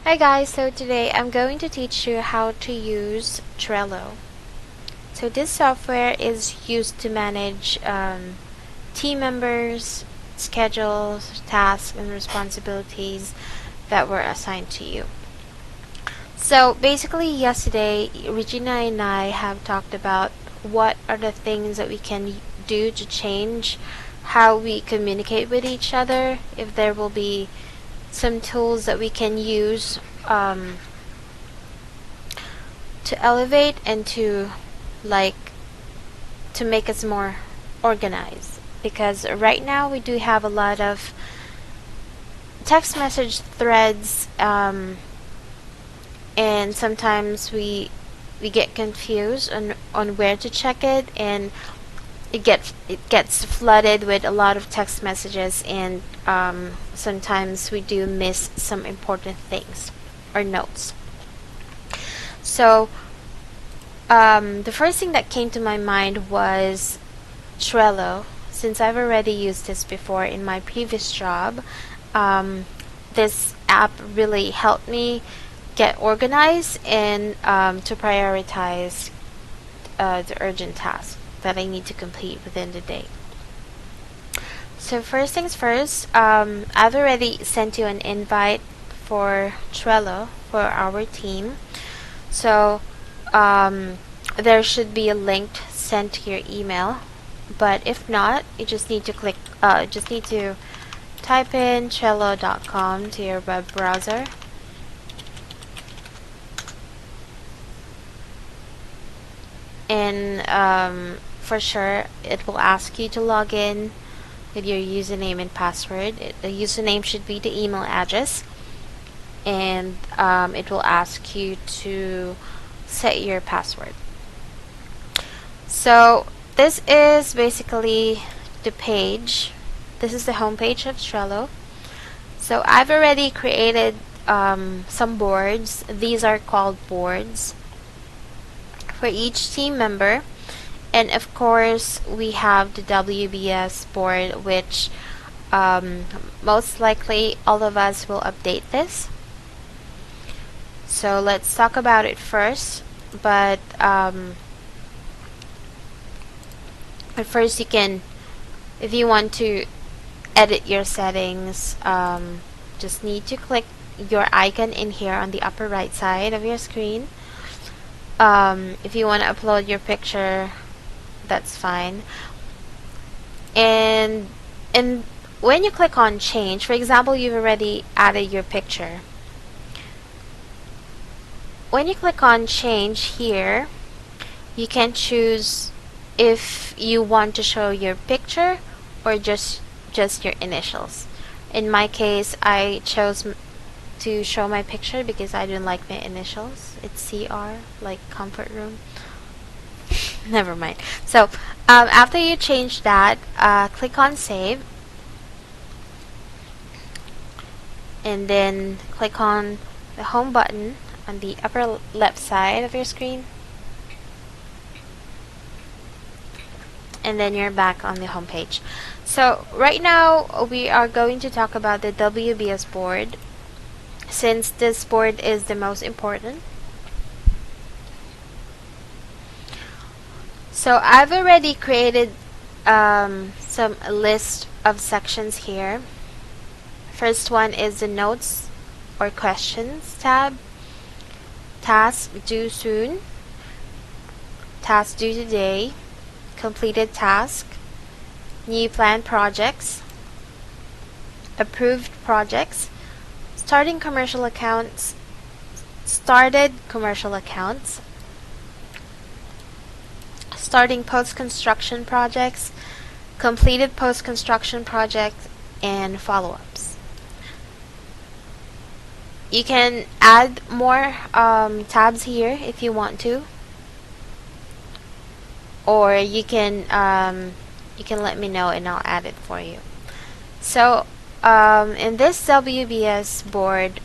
Hi guys, so today I'm going to teach you how to use Trello. So this software is used to manage team members, schedules, tasks, and responsibilities that were assigned to you. So basically yesterday, Regina and I have talked about what are the things that we can do to change how we communicate with each other, if there will be some tools that we can use to elevate and to make us more organized, because right now we do have a lot of text message threads, and sometimes we get confused on where to check it, and it gets flooded with a lot of text messages, and sometimes we do miss some important things or notes. So the first thing that came to my mind was Trello. Since I've already used this before in my previous job, this app really helped me get organized and to prioritize the urgent tasks that I need to complete within the day. So first things first, I've already sent you an invite for Trello for our team. So there should be a link sent to your email, but if not, you just need to type in Trello.com to your web browser. And for sure, it will ask you to log in with your username and password. The username should be the email address, and it will ask you to set your password. So this is basically the page. This is the home page of Trello. So I've already created some boards. These are called boards for each team member, and of course we have the WBS board, which most likely all of us will update this. So let's talk about it first, but first you can, if you want to edit your settings, just need to click your icon in here on the upper right side of your screen. If you want to upload your picture, that's fine. And when you click on change, for example, you've already added your picture. When you click on change here, you can choose if you want to show your picture or just your initials. In my case, I chose to show my picture because I don't like my initials. It's CR, like comfort room. Never mind. So after you change that, click on save, and then click on the home button on the upper left side of your screen, and then you're back on the home page. So right now we are going to talk about the WBS board, since this board is the most important. So I've already created some list of sections here. First one is the notes or questions tab, task due soon, task due today, completed task, new planned projects, approved projects, started commercial accounts, starting post-construction projects, completed post-construction projects, and follow-ups. You can add more tabs here if you want to, or you can let me know and I'll add it for you. So in this WBS board,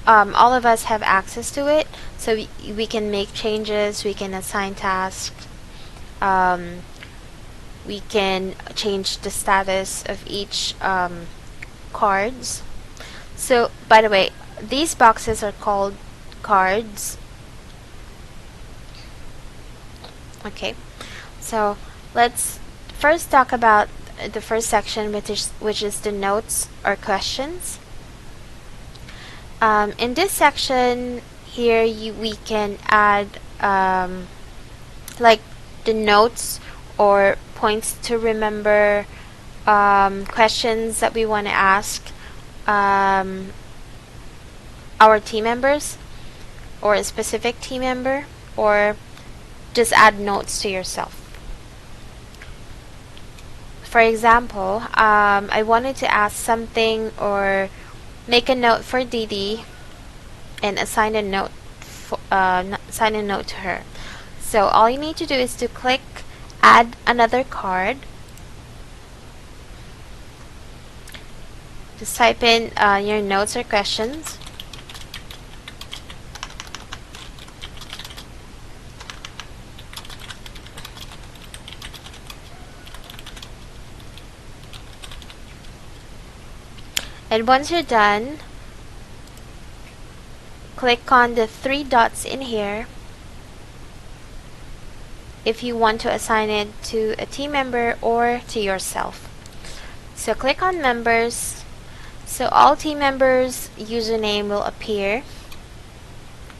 all of us have access to it, so we can make changes, we can assign tasks, we can change the status of each cards. So by the way, these boxes are called cards. Okay, so let's first talk about the first section, which is the notes or questions. In this section here, we can add like the notes or points to remember, questions that we want to ask our team members or a specific team member, or just add notes to yourself. For example, I wanted to ask something or make a note for Didi and assign a note to her. So all you need to do is to click add another card. Just type in your notes or questions. And once you're done, click on the three dots in here if you want to assign it to a team member or to yourself. So click on members. So all team members' username will appear.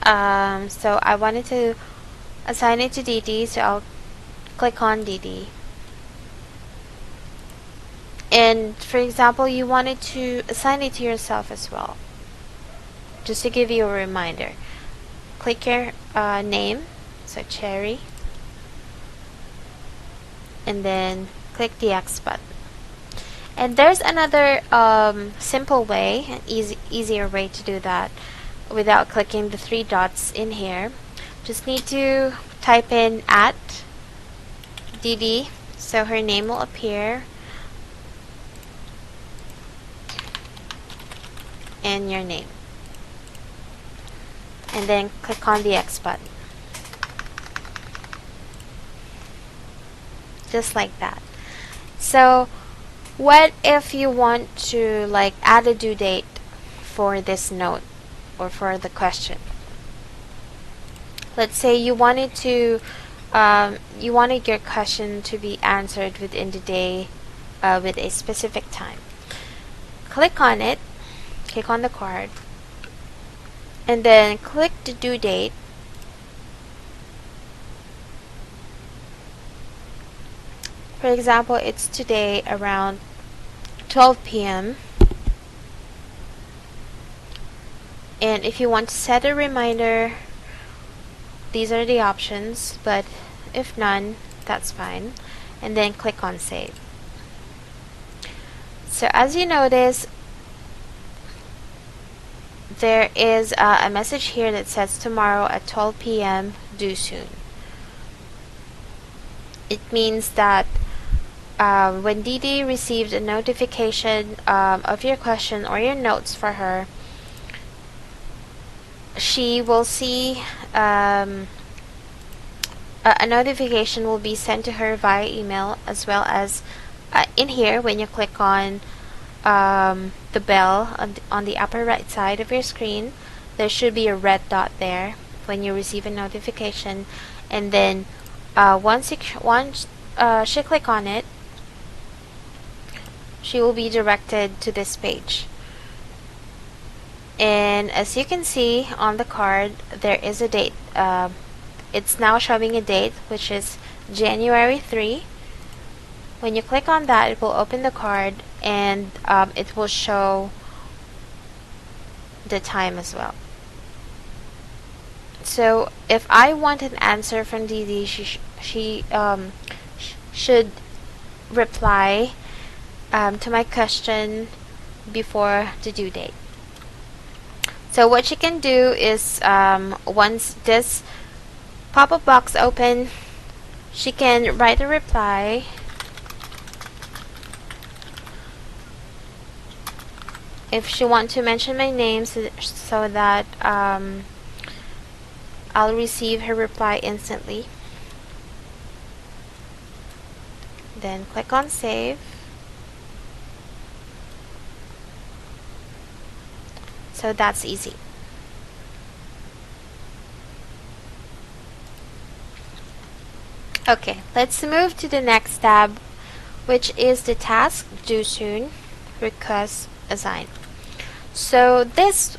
So I wanted to assign it to Didi, so I'll click on Didi. And for example, you wanted to assign it to yourself as well, just to give you a reminder. Click your name, so Cherry, and then click the X button. And there's another simple way, an easier way to do that without clicking the three dots in here. Just need to type in at Didi, so her name will appear, and your name, and then click on the X button, just like that. So what if you want to like add a due date for this note or for the question? Let's say you wanted to you wanted your question to be answered within the day with a specific time. Click on it, click on the card, and then click the due date. For example, it's today around 12 p.m. And if you want to set a reminder, these are the options, but if none, that's fine. And then click on save. So as you notice, there is a message here that says tomorrow at 12 p.m. due soon. It means that when Didi received a notification of your question or your notes for her, she will see a notification will be sent to her via email, as well as in here when you click on the bell on the upper right side of your screen, there should be a red dot there when you receive a notification, and then once she click on it, she will be directed to this page. And as you can see on the card, there is a date. It's now showing a date, which is January 3. When you click on that, it will open the card, and it will show the time as well. So if I want an answer from Didi, she should reply to my question before the due date. So what she can do is, once this pop-up box open, she can write a reply. If she wants to mention my name so that I'll receive her reply instantly. Then click on save. So So that's easy. Okay, let's move to the next tab, which is the task due soon, request assign. So this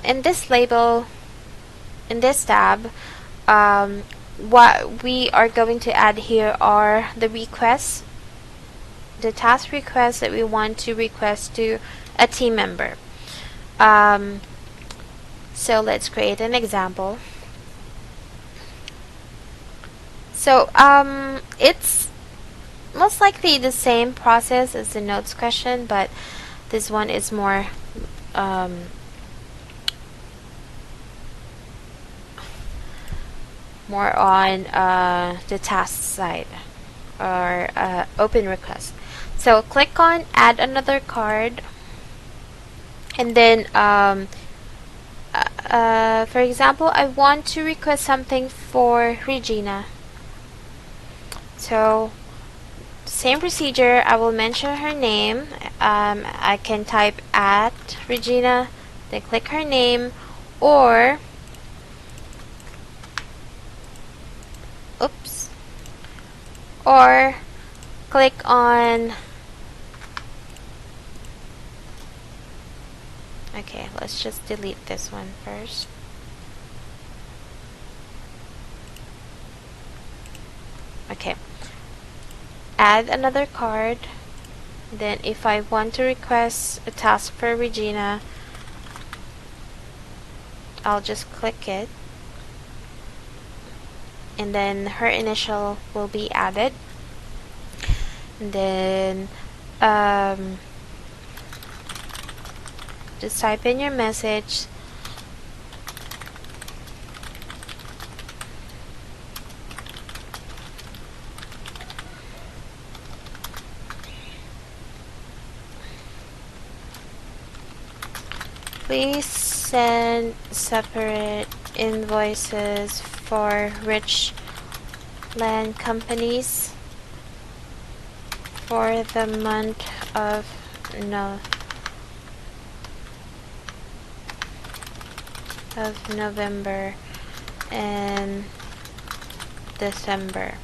in this label, in this tab, what we are going to add here are the requests, the task requests that we want to request to a team member. So let's create an example. So it's most likely the same process as the notes question, but this one is more more on the task side, or open request. So click on add another card, and then for example, I want to request something for Regina. So same procedure, I will mention her name. I can type at Regina, then click her name, or click on, okay, let's just delete this one first. Okay, add another card. Then if I want to request a task for Regina, I'll just click it, and then her initial will be added. And then just type in your message. Please send separate invoices for rich land companies for the month of November and December.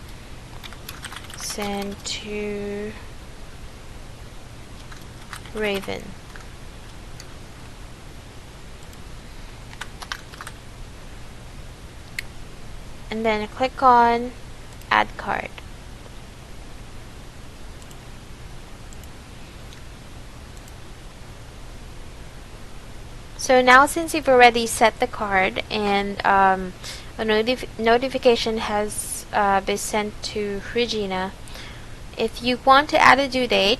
Send to Raven. And then click on add card. So now, since you've already set the card and a notification has been sent to Regina, if you want to add a due date,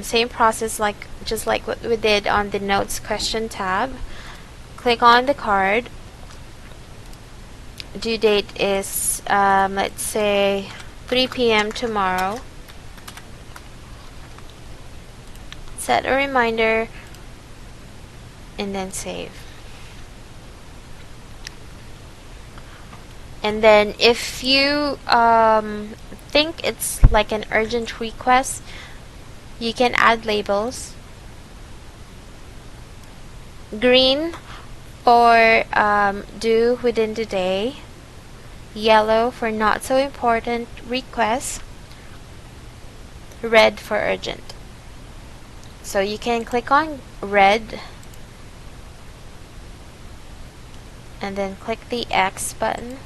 same process, just like what we did on the notes question tab. Click on the card. Due date is let's say 3 p.m. tomorrow. Set a reminder and then save. And then if you think it's like an urgent request, you can add labels. Green for due within the day, yellow for not so important requests, red for urgent. So you can click on red and then click the X button.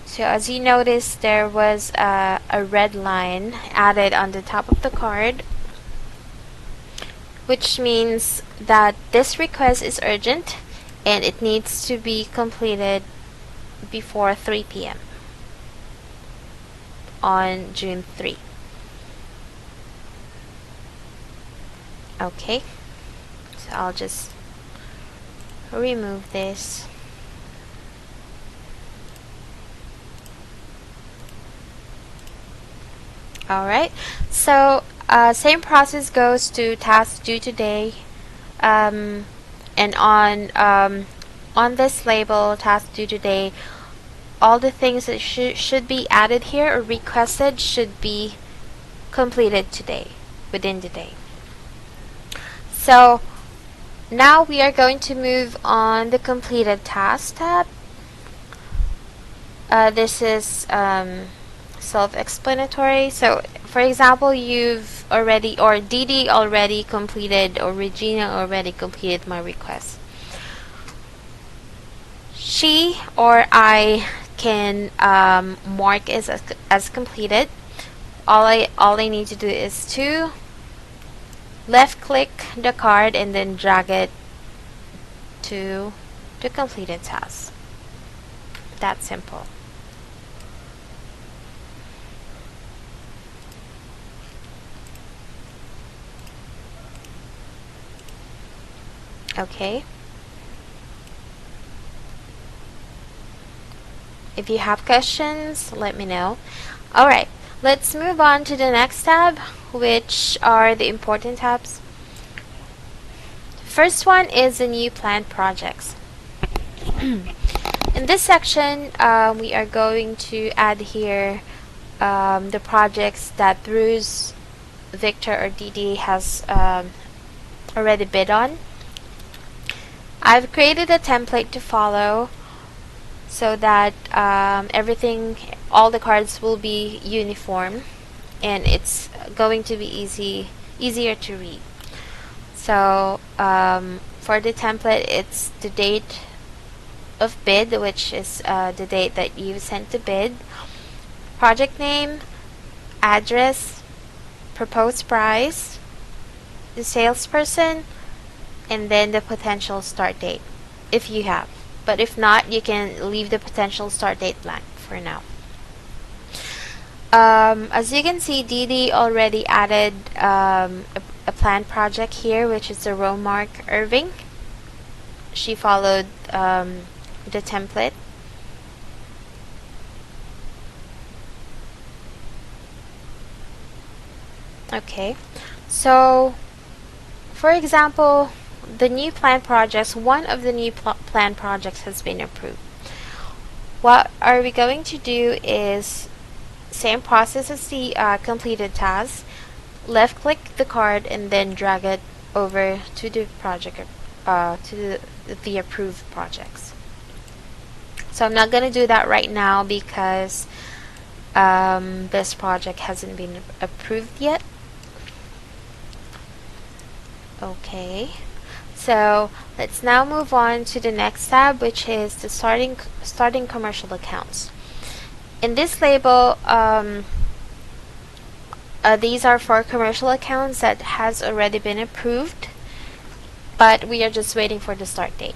So as you notice, there was a red line added on the top of the card, which means that this request is urgent and it needs to be completed before 3 p.m. on June 3. Okay, so I'll just remove this. Alright, so same process goes to task due today, and on this label, task due today, all the things that should be added here or requested should be completed today, within the day. So Now we are going to move on the completed task tab. This is self-explanatory. So, for example, you've already, or Didi already completed, or Regina already completed my request. She or I can mark as completed. All I need to do is to left click the card and then drag it to the completed task. That simple. Okay. If you have questions, let me know. Alright, let's move on to the next tab, which are the important tabs. First one is the new planned projects. In this section, we are going to add here the projects that Bruce, Victor, or Didi has already bid on. I've created a template to follow so that all the cards will be uniform, and it's going to be easier to read. So for the template, it's the date of bid, which is the date that you sent the bid, project name, address, proposed price, the salesperson, and then the potential start date, if you have. But if not, you can leave the potential start date blank for now. As you can see, Didi already added a planned project here, which is the Romark Irving. She followed the template. Okay, so for example, the new planned projects, one of the new planned projects has been approved. What are we going to do is same process as the completed task. Left click the card and then drag it over to the project, to the approved projects. So I'm not going to do that right now because this project hasn't been approved yet. Okay, so let's now move on to the next tab, which is the starting commercial accounts. In this label, these are for commercial accounts that has already been approved, but we are just waiting for the start date.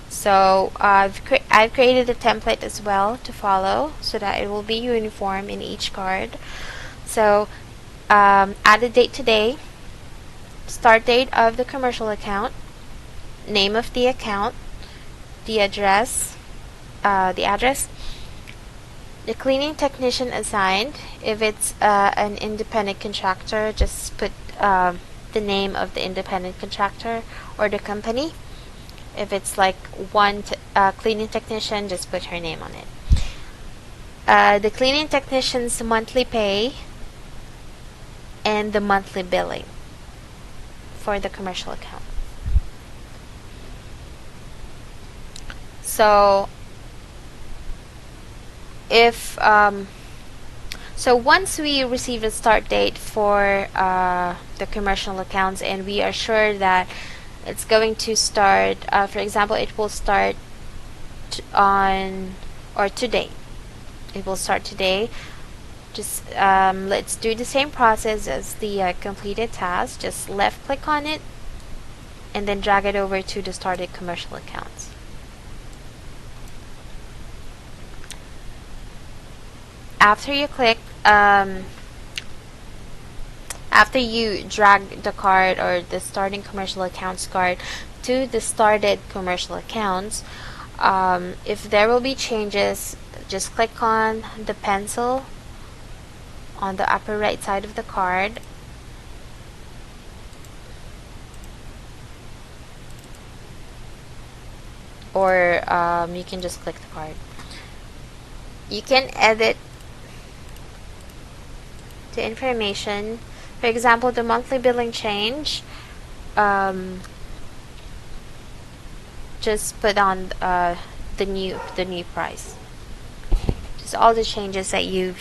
So I've created a template as well to follow so that it will be uniform in each card. So add a date today, start date of the commercial account, name of the account, the address, the cleaning technician assigned. If it's an independent contractor, just put the name of the independent contractor or the company. If it's like one cleaning technician, just put her name on it. The cleaning technician's monthly pay and the monthly billing for the commercial account. So if so once we receive a start date for the commercial accounts and we are sure that it's going to start, for example, it will start today. It will start today. Just let's do the same process as the completed task. Just left click on it and then drag it over to the started commercial accounts. After you click, after you drag the card or the starting commercial accounts card to the started commercial accounts, if there will be changes, just click on the pencil on the upper right side of the card, or you can just click the card. You can edit the information. For example, the monthly billing change, just put on the new price. Just all the changes that you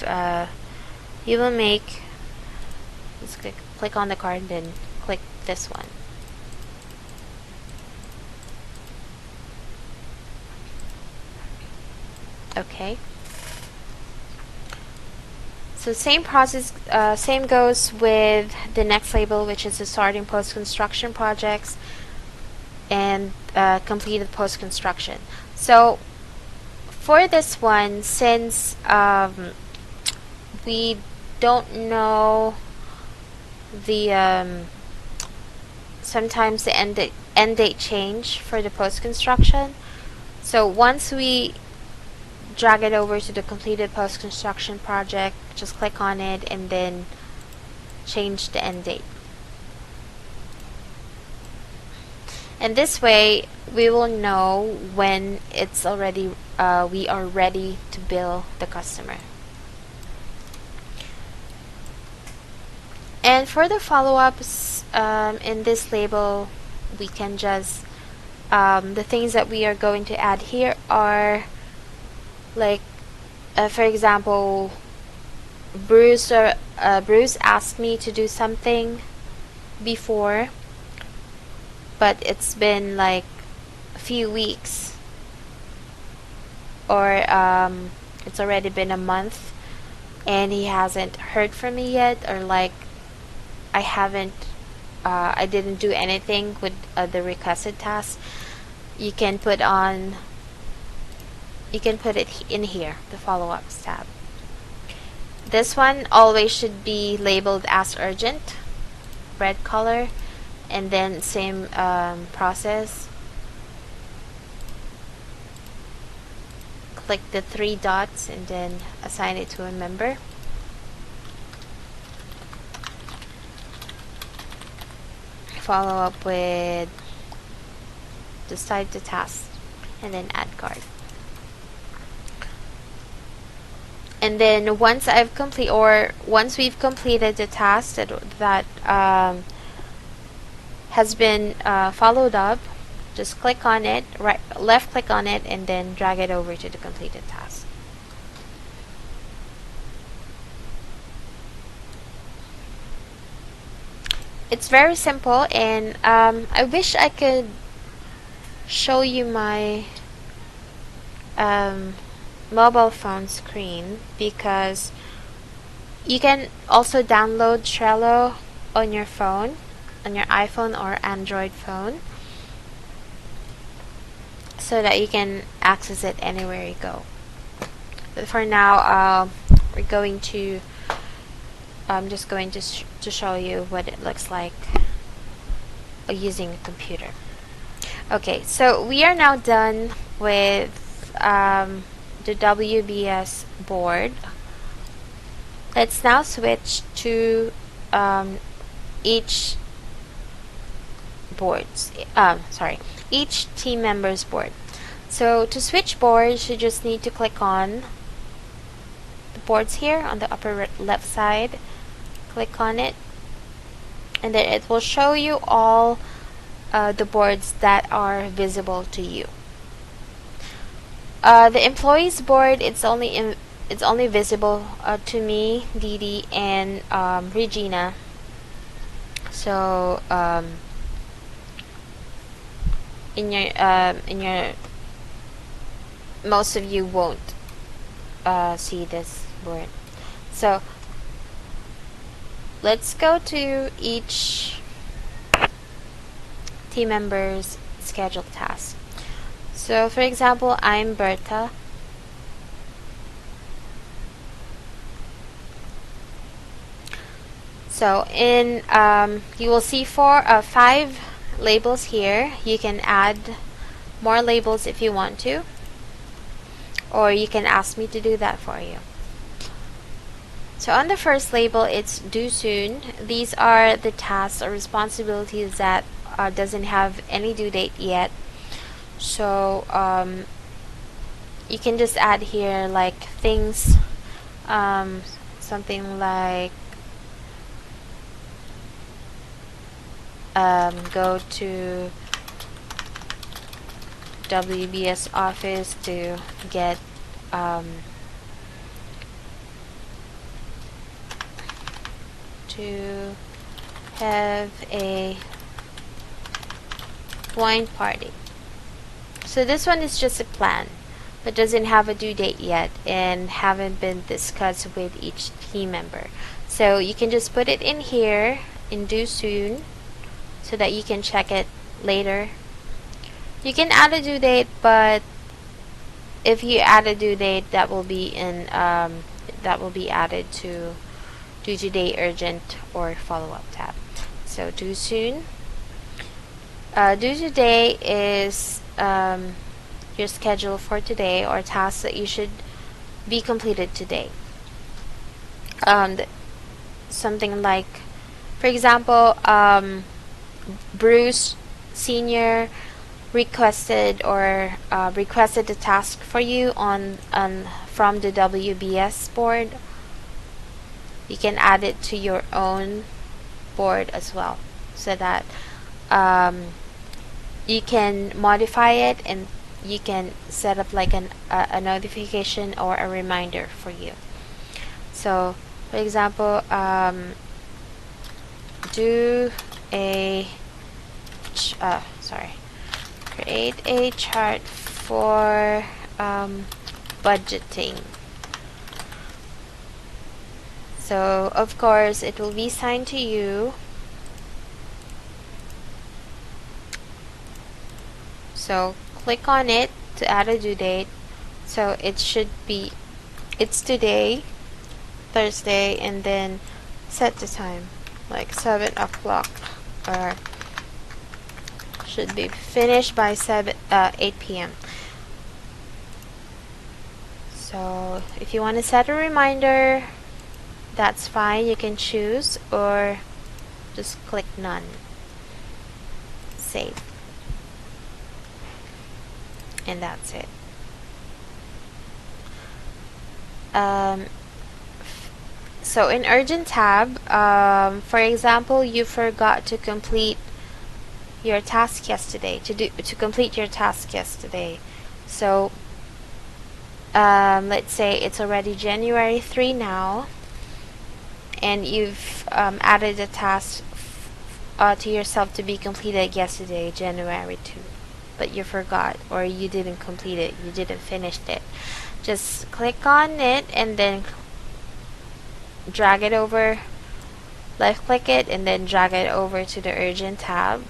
will make. Just click on the card and then click this one. Okay. So same process, same goes with the next label, which is the starting post-construction projects and completed post-construction. So for this one, since we don't know the sometimes the end date change for the post-construction, so once we drag it over to the completed post-construction project, just click on it and then change the end date. And this way we will know when it's already we are ready to bill the customer. And for the follow-ups in this label, we can just the things that we are going to add here are like for example, Bruce asked me to do something before, but it's been like a few weeks, or it's already been a month and he hasn't heard from me yet, or like I didn't do anything with the requested task. You can put it in here, the follow-ups tab. This one always should be labeled as urgent, red color, and then same process. Click the 3 dots and then assign it to a member. Follow up with just type the task and then add card. And then once we've completed the task that has been followed up, just click on it, left click on it, and then drag it over to the completed task. It's very simple, and I wish I could show you my mobile phone screen, because you can also download Trello on your phone, on your iPhone or Android phone, so that you can access it anywhere you go. But for now, I'm just going to show you what it looks like using a computer. Okay, so we are now done with the WBS board. Let's now switch to each team member's board. So to switch boards, you just need to click on the boards here on the upper left side. Click on it, and then it will show you all the boards that are visible to you. The employees board, it's only visible to me, Didi, and Regina. So in your most of you won't see this board. So let's go to each team member's scheduled task. So for example, I'm Berta. So in you will see 5 labels here. You can add more labels if you want to, or you can ask me to do that for you. So on the first label, it's due soon. These are the tasks or responsibilities that doesn't have any due date yet. So you can just add here like things, something like go to WBS office to get to have a wine party. So this one is just a plan, but doesn't have a due date yet and haven't been discussed with each team member. So you can just put it in here in due soon so that you can check it later. You can add a due date, but if you add a due date, that will be added to due today, urgent, or follow-up tab. So due soon. Due today is your schedule for today or tasks that you should be completed today. Something like, for example, Bruce Senior requested a task for you from the WBS board. You can add it to your own board as well, so that you can modify it and you can set up like a notification or a reminder for you. So for example, create a chart for budgeting. So of course it will be assigned to you. So click on it to add a due date. So it should be, it's today, Thursday, and then set the time like 7 o'clock, or should be finished by 8 p.m. So if you want to set a reminder, that's fine. You can choose, or just click none. Save. And that's it. So in urgent tab, for example, you forgot to complete your task yesterday, to complete your task yesterday. So let's say it's already January 3 now, and you've added a task to yourself to be completed yesterday, January 2, but you forgot, or you didn't complete it, you didn't finish it. Just click on it and then drag it over, left click it, and then drag it over to the urgent tab.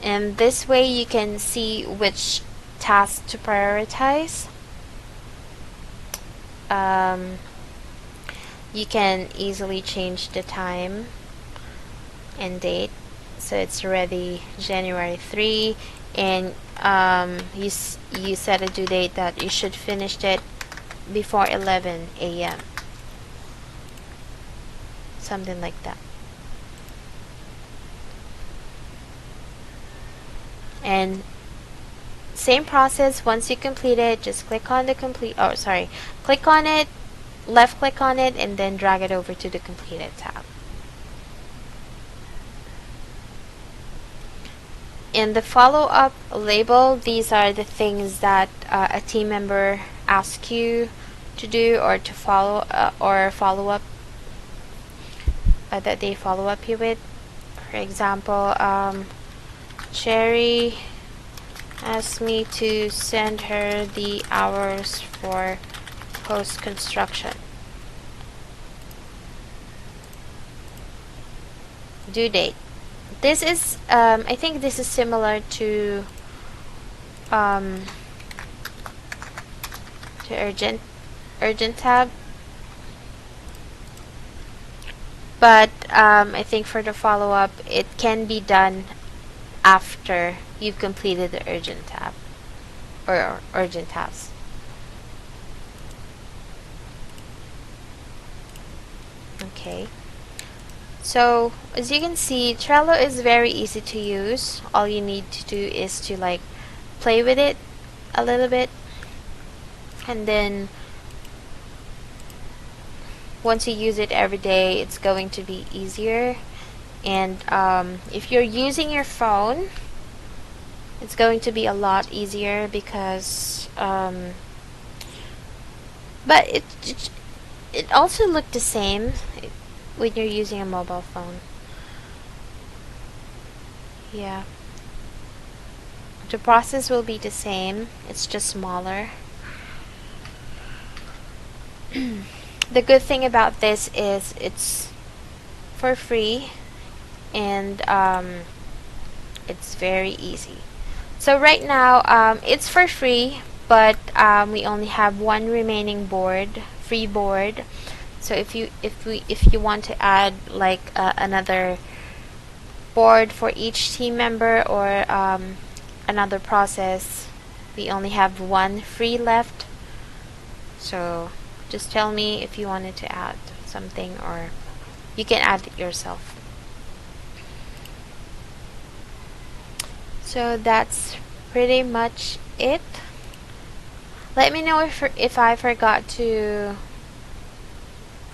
And this way you can see which task to prioritize. You can easily change the time and date, so it's already January 3, and you set a due date that you should finish it before 11 a.m. something like that. And same process, once you complete it, just click on the click on it, left click on it, and then drag it over to the completed tab. In the follow-up label, these are the things that a team member asks you to do, or to follow up that they follow up you with. For example, Cherry asked me to send her the hours for post-construction. Due date. This is, I think this is similar to urgent tab, but I think for the follow-up, it can be done after you've completed the urgent tab or urgent tabs. Okay. So as you can see, Trello is very easy to use. All you need to do is to like play with it a little bit, and then once you use it every day, it's going to be easier. And if you're using your phone, It's going to be a lot easier because but it also looked the same when you're using a mobile phone. Yeah. The process will be the same, it's just smaller. The good thing about this is it's for free, and it's very easy. So right now it's for free, but we only have one remaining board, free board. So if you want to add like another board for each team member, or another process, we only have one free left. So just tell me if you wanted to add something, or you can add it yourself. So that's pretty much it. Let me know if I forgot to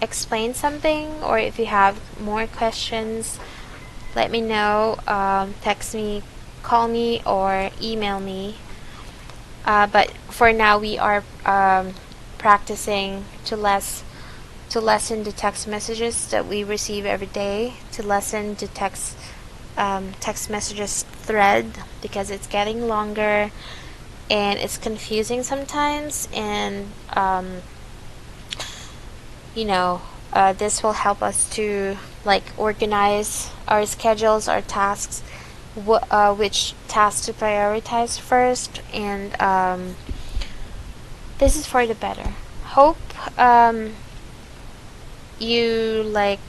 explain something, or if you have more questions. Let me know. Text me, call me, or email me. But for now, we are practicing to lessen the text messages that we receive every day, to lessen the text messages thread, because it's getting longer and it's confusing sometimes, and this will help us to like organize our schedules, our tasks, which tasks to prioritize first, and this is for the better. Hope you like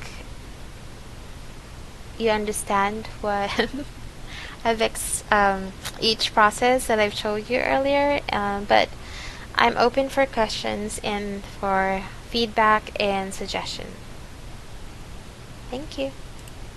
you understand what each process that I've showed you earlier, but I'm open for questions and for feedback and suggestion. Thank you.